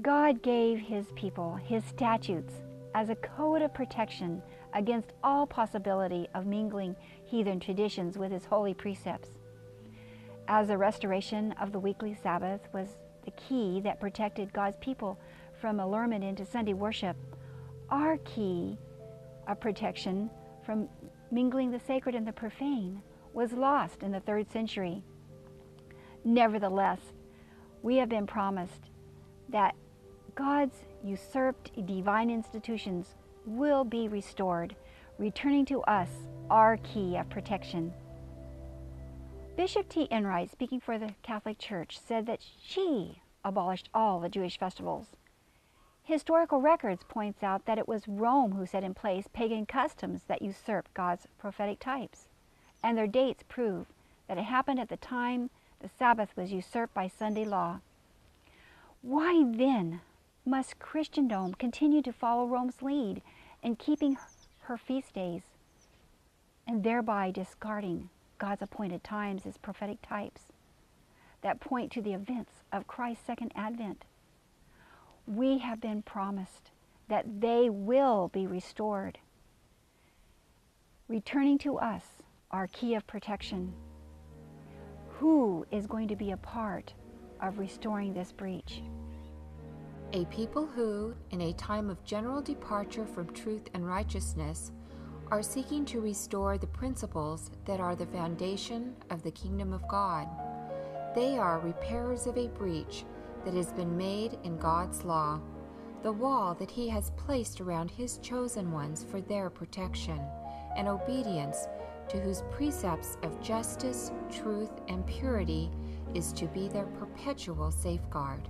God gave his people his statutes as a code of protection against all possibility of mingling heathen traditions with his holy precepts. As the restoration of the weekly Sabbath was the key that protected God's people from allurement into Sunday worship, our key of protection from mingling the sacred and the profane was lost in the 3rd century. Nevertheless, we have been promised that God's usurped divine institutions will be restored, returning to us our key of protection. Bishop T. Enright, speaking for the Catholic Church, said that she abolished all the Jewish festivals. Historical records points out that it was Rome who set in place pagan customs that usurped God's prophetic types, and their dates prove that it happened at the time the Sabbath was usurped by Sunday law. Why then must Christendom continue to follow Rome's lead in keeping her feast days, and thereby discarding God's appointed times as prophetic types that point to the events of Christ's second advent? We have been promised that they will be restored, returning to us our key of protection. Who is going to be a part of restoring this breach? A people who, in a time of general departure from truth and righteousness, are seeking to restore the principles that are the foundation of the kingdom of God. They are repairers of a breach that has been made in God's law, the wall that he has placed around his chosen ones for their protection and obedience, to whose precepts of justice, truth, and purity is to be their perpetual safeguard.